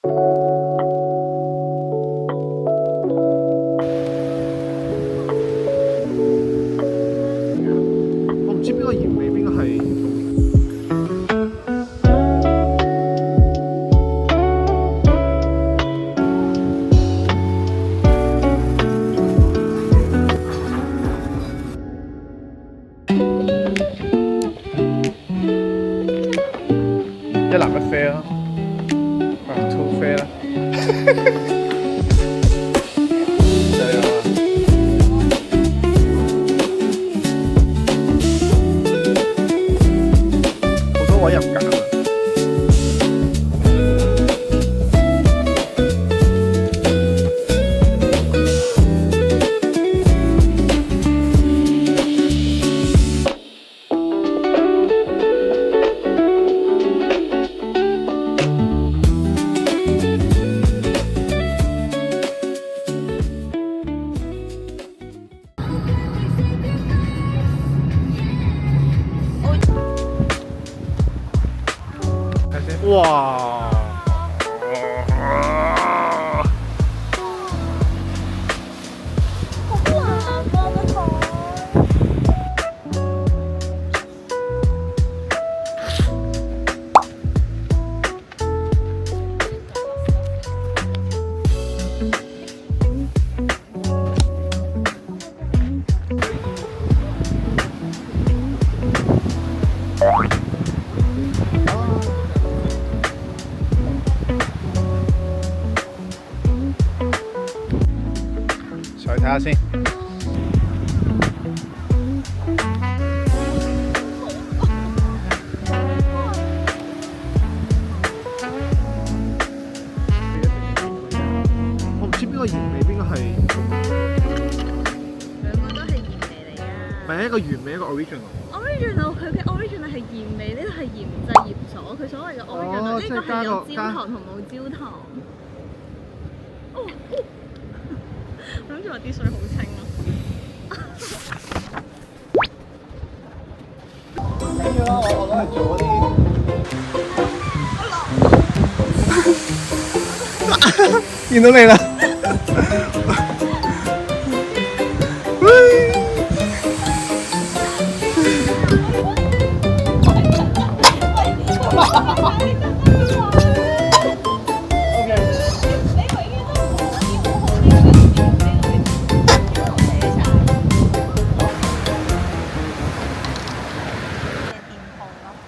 我唔知邊個鹽味，邊個係。一藍一啡啦，two 啡啦，就係啊！好多位入揀啊！哇！上去睇下先。我唔知邊個鹽味，邊個係。兩個都係鹽味嚟㗎。唔係一個原味，一個 original。original 佢嘅 original 係鹽味，呢度係鹽製鹽所。佢所謂嘅 original 呢個係有焦糖同冇焦糖。我諗住話啲水好清咯。跟住啦，我攞嚟做嗰啲。見到你啦！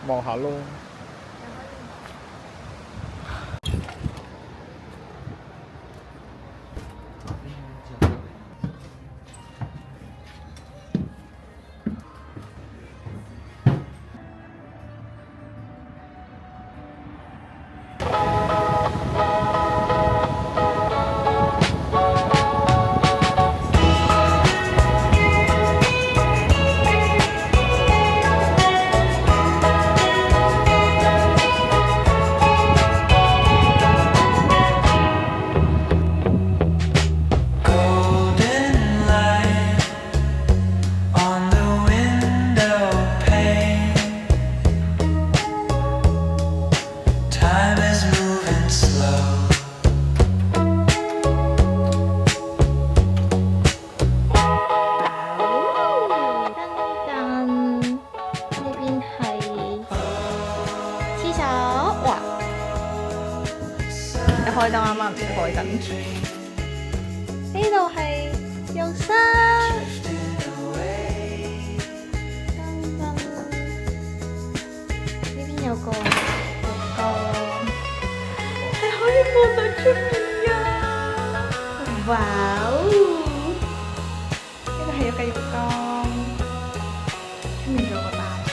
望下咯。開燈啱啱唔開燈住，呢度係浴室，呢邊有個浴缸，係可以望到出面㗎，哇哦！呢個係一個浴缸，出面仲有個吧台。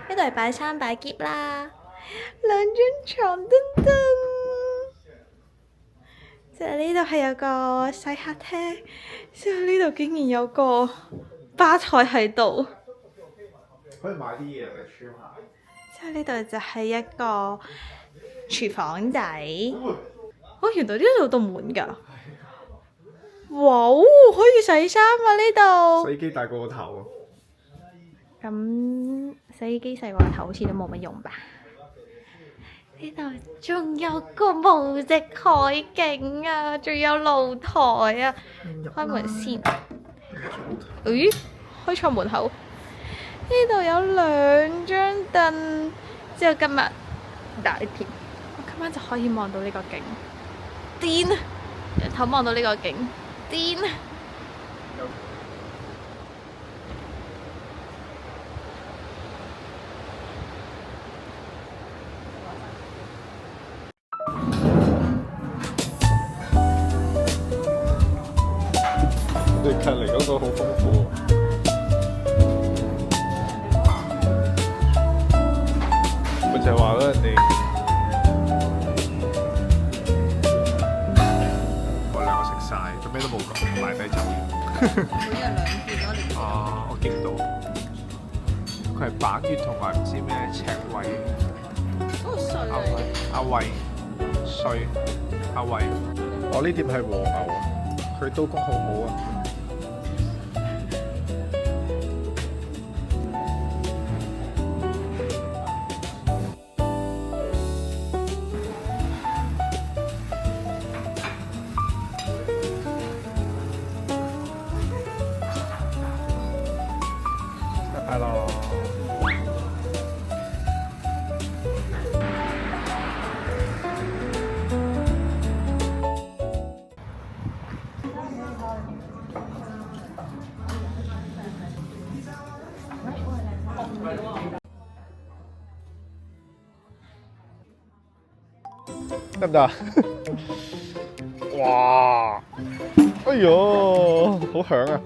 呢度係擺衫擺篋啦，兩張床燈燈，即係呢度係有個細客廳，之後呢度竟然有個吧台喺度，可以買啲嘢嚟穿下。之後呢度就係一個廚房仔，哦，原來呢度有道門㗎，哇，可以洗衫啊呢度，洗衣機大過個頭。咁洗衣機洗個頭好似都冇乜用吧？呢度仲有個無敵海景啊，仲有露台啊！開門先。咦？開錯門口。呢度有2張凳，之後今日大甜，我今晚就可以望到呢個景，癲！人頭望到呢個景，癲！你隔離嗰個好豐富喎。咪就係話啦，人哋我2個食晒，做咩都冇講，買低走。每日2件咯，你啊，我見唔到。佢係板月同埋唔知咩赤位。嗰個碎阿嚟。阿慧碎阿慧，我呢碟係和牛啊，佢刀工好好啊。係咯。得唔得啊？哇！哎呦，好響啊！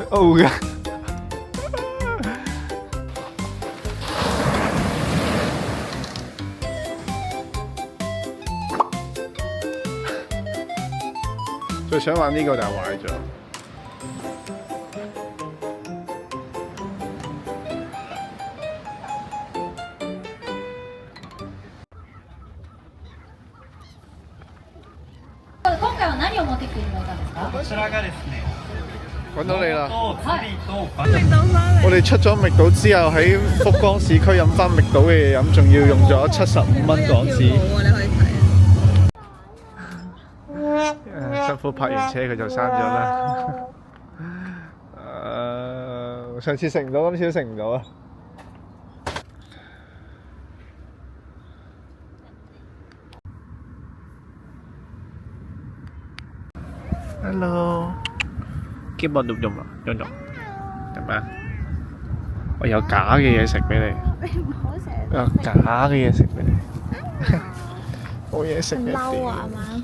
哦嘅。最想玩呢個就係壞咗。今回は何を持ってきていただいたんですか？こちらがですね、揾到你啦！と釣りと明島翻嚟。我哋出咗覓島之後，喺福岡市區飲翻覓島嘅嘢飲，仲要用咗75蚊港紙。你可以睇啊。辛苦泊完車佢就閂咗啦。上次食唔到，今次都食唔到啊！Hello， 兼我錄用啊，用用，做咩？我有假嘅嘢食俾你。你唔好成日有假嘅嘢食俾你。冇嘢食嘅。嬲啊嘛！